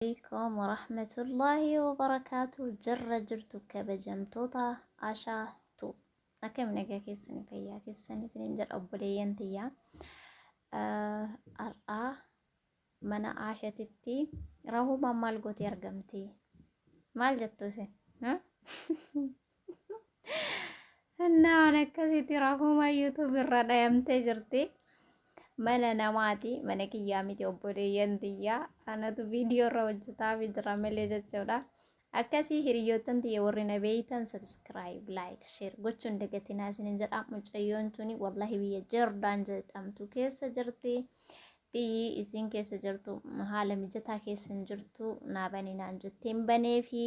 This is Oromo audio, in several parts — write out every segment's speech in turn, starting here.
عليكم ورحمة الله وبركاته. جرجرتو كبجمتوتا عشاتو أكم نجا كيسني فيا كيسني سنجر أبوليين تيا أرآ منا عاشتتي راهو مال قوتي أرقمتي مال جتوسي ها أنا كسيتي راهو ما يوتيوب الردا يمتي جرتي mana namaati mana kiyyaa miti obboleeyyan tiyyaa anatu viidiyoo irra hojjetaa fi jira malee jechuudha. Akkasii hiriyoottan tiyya warri na beeytan subscribe like share gochuun dagatinaa isinin jedha. Mucayyoon tuni wallahi biyya Joordaan jedhamtu keessa jirti. Biyyi isiin keessa jirtu haala mijataa keessa hin jirtu naa baninaan jetteen banee fi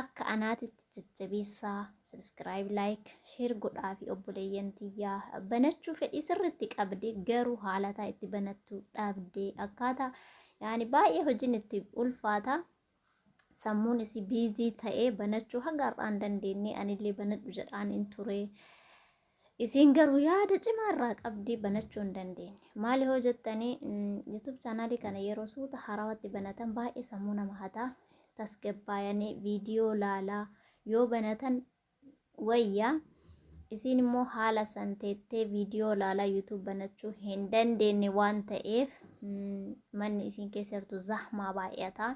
akka anaatitti jajjabeessaa subscribe like share godhaa fi obboleeyyan tiyyaa banachuu fedhii sirriitti qabdee garuu haalataa itti banattuu dhabdee akkaataa yaani baay'ee hojiin itti ulfaata sammuun isii biizii ta'ee banachuu haga har'aan dandeenye anillee banadhu jedhaan hin ture isiin garuu yaada cimaa irraa qabdee banachuu hin dandeenye maali hoo jettanii YouTube chaanaalii kana yeroo suuta haarawatti banatan baay'ee sammuu nama hataa tasgabbaayanii viidiyoo laalaa yoo banatan wayyaa isiin immoo haala san teettee viidiyoo laalaa YouTube banachuu hin dandeenye waan ta'eef manni isiin keessa jirtu zahmaa baay'ata.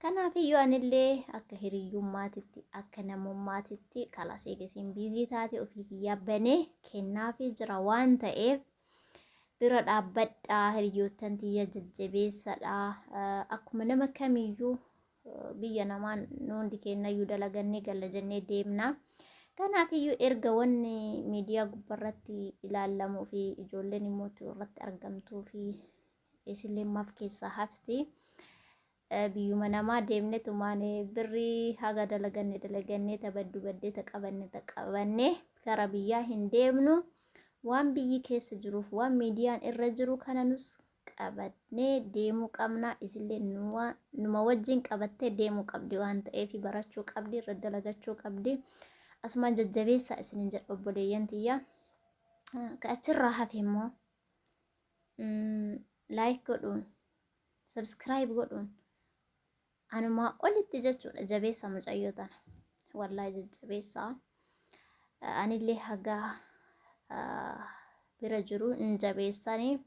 Kanaaf iyyuu anillee akka hiriyyummaatitti akka namummaatitti kalas eegisiin biizii taate ofii kiyyaa banee kennaafii jira waan ta'eef bira dhaabbadhaa hiriyoottan tiyya jajjabeessadha. Akkuma nama kamiyyuu biyya namaan nuundi kennayyuu dalagannee galla jennee deemna. Kanaaf iyyuu erga wanni miidiyaa gubbarratti ilaallamuu fi ijoolleen immoo irratti argamtuu fi isillee maaf keessaa hafti. Biyyuma namaa deemne tumaan birrii haga dalagannee tabaddu baddee taqabanne gara biyyaa hin deemnu. Waan biyyi keessa jiruuf waan miidiyaan irra jiru kana nus qabannee deemuu qabna. Isillee numa wajjin qabattee deemuu qabdi waan ta'eef barachuu qabdi irra dalagachuu qabdi. Asumaan jajjabeessaa isinin jedha obboleeyyan tiyya. Achirraa hafe immoo like godhuun subscribe godhuun anumaa olitti jechuudha. Jabeessa mucayyoo tana wallahi jajjabeessaa anillee hagaa bira jiru in jabeessanii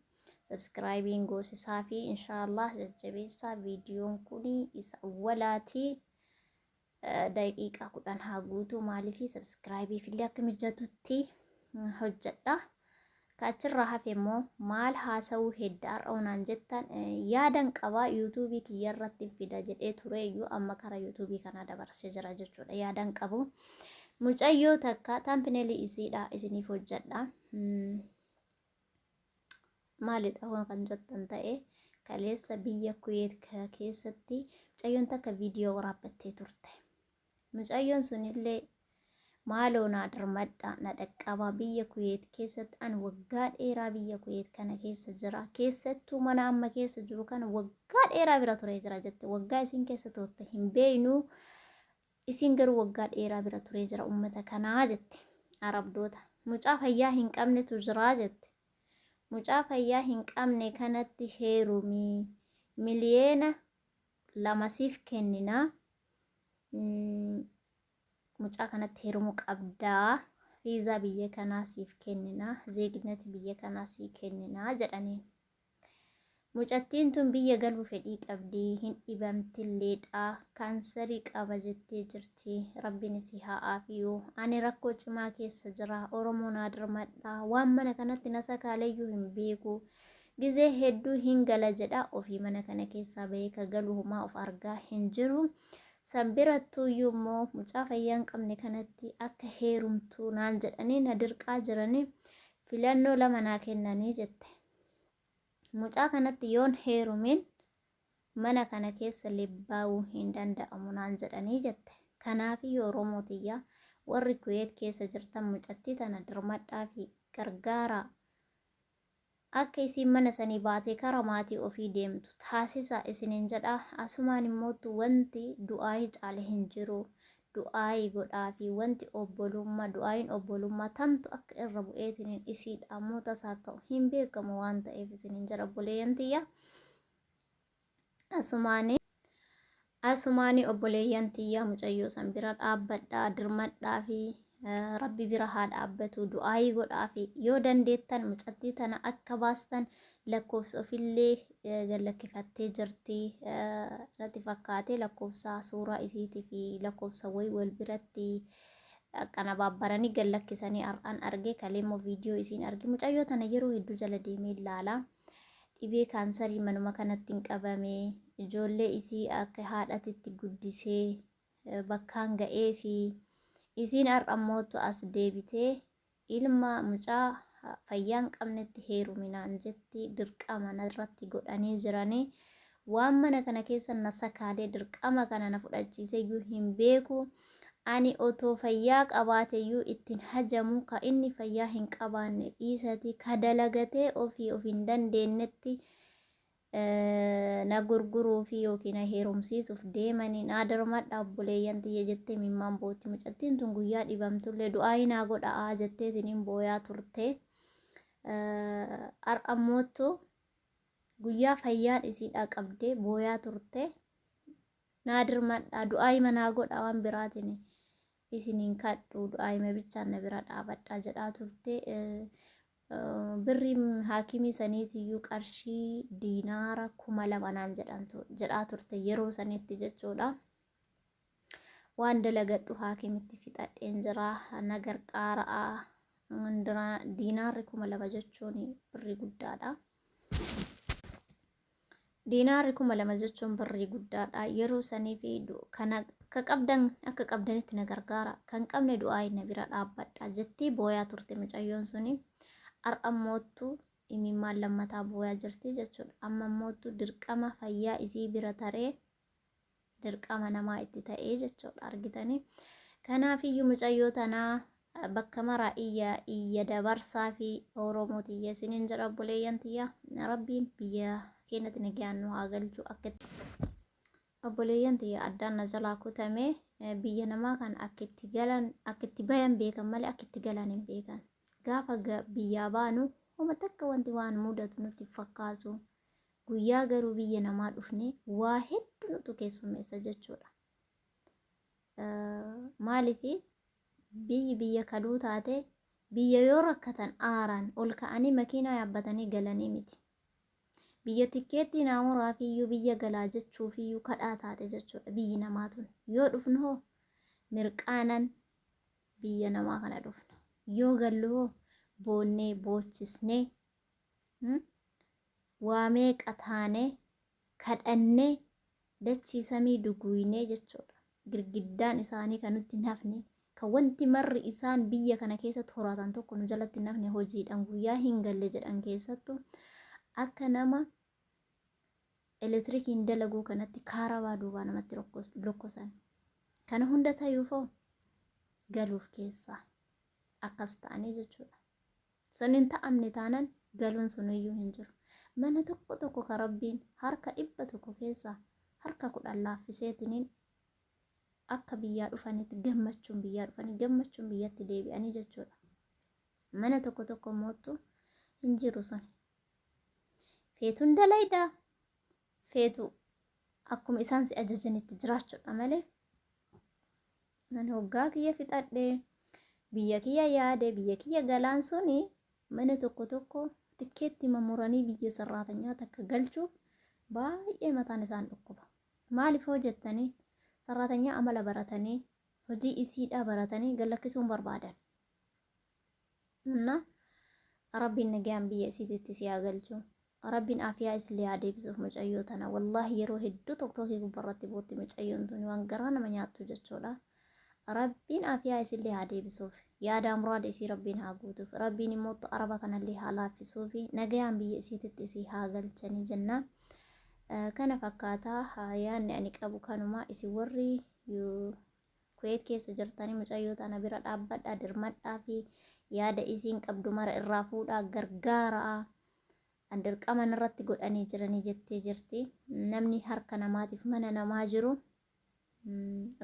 subscribing goosisaa fi inshallah jajjabeessaa. Viidiyoon kun isa awwalaati daqiiqaa 10 haa guutuu maaliif subscribe fillee akka mijatutti hojjedha. Kaachirraa hafe immoo maal haasa'uu heddaa har'aunaan jettan yaadan qabaa yuutuubii kiyya irratti fida jedhee ture iyyuu amma kara yuutuubii kana dabarsee jira jechuudha. Yaadan qabu mucayyoo takka tampineelii isiidha isiniif hojjedha. Maalidha waan kan jettan ta'e kaleessa biyya Kuweet keessatti mucayyoon takka viidiyoo waraabbattee turte. Mucayyoon sunillee maaloo na darmadha na dhaqqaba biyya Kuweet keessatti an waggaa dheeraa biyya Kuweet kana keessa jira. Keessattuu mana amma keessa jiru kana waggaa dheeraa bira ture jira jette. Waggaa isin keessa turte hin beeynu. Isin garuu waggaa dheeraa bira ture jira ummata kanaa jetti. Arabdoota mucaa fayyaa hin qabnetu jira jetti. Mucaa fayyaa hin qabne kanatti heerumii miliyeena 2 siif kennina. Mucaa kanatti heerumuu qabdaa. Viizaa biyya kanaa siif kennina. Zeegnati biyya kanaa siif kennina jedhanii. Mucattiin tun biyya galuu fedhii qabdi hin dhibamtilleedha. Kaansarii qaba jettee jirti. Rabbiin isii haa aafiyu. Ani rakkoo cimaa keessa jira. Oromoo naa darmadha. Waan mana kanatti na sakaaleeyyuu hin beeku. Gizee hedduu hin gala jedha. Ofii mana kana keessaa bahee ka galu humaa of argaa hin jiru. Sanbirattuu iyyuu immoo mucaa fayyaa hin qabne kanatti akka heerumtuu naan jedhanii na dirqaa jiranii filannoo 2 naa kennanii jette. Mucaa kanatti yoon heerumin mana kana keessa libbaa'uu hin danda'amu naan jedhanii jette. Kanaaf iyyuu Oromootiyya warri Kuweet keessa jirtan mucattii tana dirmadhaa fi gargaaraa. Akka isiin mana sanii baatee kara maatii ofii deemtu taasisa isiniin jedha. Asumaan immoo wanti du'aayi caale hin jiru. Du'aayi godhaa fi wanti obbolummaa du'aayin obbolummaa tamtu akka irra bu'eetiniin isiidha ammoo tasaa ka'u hin beekamu waan ta'eef isiniin jedha obboleeyyan tiyya. asumaanii obboleeyyan tiyyaa mucayyoo san bira dhaabbadhaa dirmadhaa fi rabbi bira haa dhaabbatu du'aayii godhaa fi yoo dandeettan mucattii tana akka baastan lakkoofsa ofillee gallakkifattee jirti natti fakkaate lakkoofsa suuraa isiitii fi lakkoofsa wal biratti akkana baabbaranii gallakkisanii har'aan arge kaleemmoo viidiyoo isiin arge mucayyoo tana yeroo hedduu jala deemee ilaala. Dhibee kaansarii manuma kanatti hin qabame ijoollee isii akka haadhatitti guddisee bakkaan ga'ee fi isiin har'ammootu as deebitee ilma mucaa fayyaa hin qabnetti heeruminaan jetti dirqama irratti godhanii jiranii waan mana kana keessa na sakaalee dirqama kana na fudhachiiseyyuu hin beeku. Ani otoo fayyaa qabaateyyuu ittiin hajamu ka inni fayyaa hin qabaanne dhiisati ka dalagatee ofii hin dandeenyetti na gurguruu fi yookiin heerumsiisuuf deemanii na darmadha obboleeyyan tiyya jettee mimmaan booti mucattiin tun guyyaa dhibamtullee du'aayii naa godhaa jetteetiin booyaa turte. Har'ammootu guyyaa fayyaan isiidhaa qabdee booyaa turte. Na darmadha du'aayii manaa godhaa waan biraatiin. Isiniin kadhu du'aayima bichaan na bira dhaabadhaa jedhaa turte. Birri haakimii saniitiyyuu qarshii diinaara 2000 naan jedhaa turte yeroo sanitti jechuudha. Waan dalagadhu haakimitti fixadheen jira na gargaaraa diinaarri 2000 jechuun birrii guddaadha. Diinaarri 2000 jechuun birrii guddaadha. Yeroo sanii fi kana akka qabdanitti na gargaara kan qabne du'aayii na bira dhaabbadhaa jettee booyaa turte mucayyoon suni. Har'ammootu imimmaan lammataa booyaa jirti jechuudha. Ammammootu dirqama fayyaa isii bira taree dirqama namaa itti ta'ee jechuudha argitanii. Kanaafiyyuu mucayyoo tanaa bakka maraa iyya dabarsaa fi Oromoo tiyya isiniin jedha obboleeyyan tiyya rabbiin biyya keenyatti nagaan nu haa galchu akka obboleeyyan tiyya addaan na jalaa kutamee biyya namaa kan akka itti bayan beekan malee akka itti galan hin beekan. Gaafa biyyaa baanu homa takka wanti waan mudatu nutti fakkaatu guyyaa garuu biyya namaa dhufne waa hedduu nutu keessummeessa jechuudha. Maaliif biyya kaduu taate biyya yoo rakkatan aaraan ol ka'anii makiinaa yaabbatanii galanii miti. Biyya tikkeetti naamuraafiyyuu biyya galaa jechuufiyyuu kadhaa taate jechuudha biyyi namaa tun. Yoo dhufnu hoo mirqaanan biyya namaa kana dhufna. Yoo gallu hoo boonnee boochisnee waamee qataanee kadhannee dachii samii duguuynee jechuudha. Girgiddaan isaanii kan nutti hin hafne kan wanti marri isaan biyya kana keessatti horatan tokko nu jalatti hin hafne hojiidhaan guyyaa hin galle jedhan keessattu akka nama elektirikiin dalaguu kanatti kaarabaa duubaa namatti lokkosan. Kana hunda ta'uufoo galuuf keessaa akkas ta'anii jechuudha. Saniin ta'amne taanan galuun suniyyuu hin jiru. Mana tokko ka rabbiin harka 100 keessaa harka 10 laaffiseetiniin akka biyyaa dhufanitti gammachuun biyyaa dhufanii gammachuun biyyatti deebi'anii jechuudha. Mana tokko mootu hin jiru sun. Feetuun dalaydaa feetu akkuma isaan si ajajanitti jiraachuudha malee. Nan hoggaa kiyya fixadhee biyya kiyya yaade biyya kiyya galaan suni mana tokko tikkeetti mamuranii biyya sarraatanyaa takka galchuuf baay'ee mataan isaan dhukkuba. Maaliif hojjettanii sarraatanyaa amala baratanii hojii isiidhaa baratanii gallakkisuun barbaadan. Rabbiin nagaan biyya isiititti si haa galchu. Rabbiin afiyaa isillee haa deebisuuf mucayyoo tana. Wallaahi yeroo hedduu tokkokkii gubbarratti bootti mucayyoon tuni waan garaa nama nyaattu jechuudha. Rabbiin afiyaa isillee haa deebisuuf. Yaada muraada isii rabbiin haa guutuuf. Rabbiin immoo araba kanallee haa laaffisuuf. Nagaan biyya isiititti si haa galchanii jenna. Kana fakkaataa yaadni ani qabu kanuma isin warri Kuwait keessa jirtanii mucayyoo tana bira dhaabbadhaa dirmadhaa fi yaada isiin qabdu mara irraa fuudhaa gargaaraa. Dirqama irratti godhanii jiranii jettee jirti. Namni harka namaatiif mana namaa jiru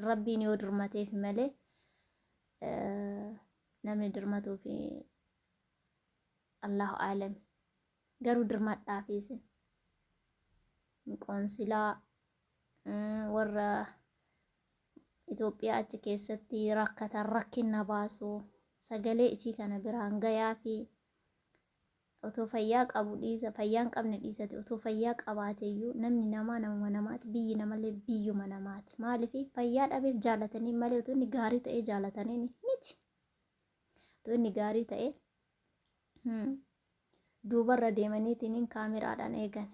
rabbiin yoo dirmateef malee namni dirmatuuf Allahu aalam. Garuu dirmadhaa fi isin qoonsilaa warra Itoophiyaa achi keessatti rakkatan rakkina baasu sagalee isii kana biraan gayaa fi otoo fayyaa qabu dhiisa fayyaan qabne dhiisate otoo fayyaa qabaateeyyuu namni namaa nama namaati biyyi namallee biyyuma namaati maaliif fayyaa dhabeef jaalatanii malee otoo inni gaarii ta'ee jaalatanii miti otoo inni gaarii ta'ee duubarra deemaniitiin kaameraadhaan eegan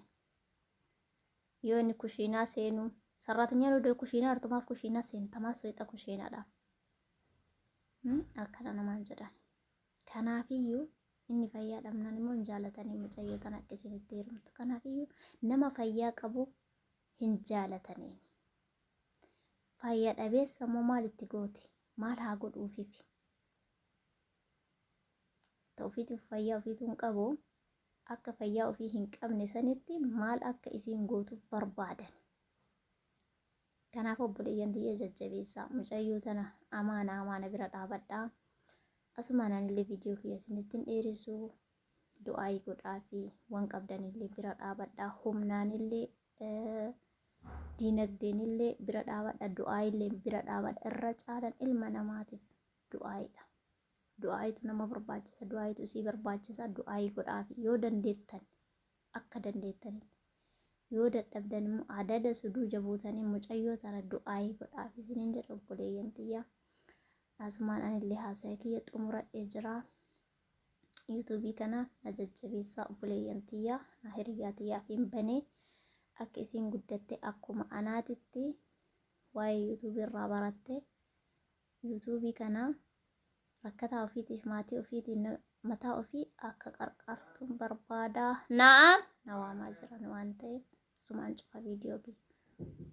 yoo inni kushiinaa seenuu sarratanyaan odoo kushiinaa artumaaf kushiinaa seentamaas soyixa kushiinaadha akkana namaan jedhan kanaafiyyuu inni fayyaa dhabnaan immoo hin jaalatanii mucayyoo tan akka isinitti heerumtu kanaafiyyuu nama fayyaa qabu hin jaalatanii fayyaa dhabeessa immoo maal itti gooti maal haa godhuufiif ta'uufiitiif fayyaa ofiitu hin qabu akka fayyaa ofii hin qabne sanitti maal akka isiin gootuuf barbaadan kanaaf obboleeyyan tiyya jajjabeessaa mucayyoo tana amaana bira dhaabadhaa asumaan anillee viidiyoo kiyya isinittiin dheeressu du'aayii godhaa fi waan qabdanillee bira dhaabadhaa humnaanillee diinagdeenillee bira dhaabadha du'aayillee bira dhaabadha irra caalan ilma namaatiif du'aayiidha du'aayitu nama barbaachisa du'aayitu isii barbaachisa du'aayii godhaa fi yoo dandeettan akka dandeettanitti yoo dadhabdan immoo adada suduu jabuutanii mucayyoo tana du'aayii godhaa fi isiniin jedha obboleeyyan tiyya asumaan anillee haasa'ee kiyya xumuradhee jira yuutuubii kana na jajjabeessaa obboleeyyan tiyya na hiriyaa tiyyaa fi hin banee akka isiin guddatte akkuma anaatitti waa'ee yuutuubii irraa baratte yuutuubii kana rakkataa ofiitiif maatii ofiitiin mataa ofii akka qarqartuun barbaadaa na'am na waamaa jiran waan ta'eef asumaan cufa viidiyoo kiyya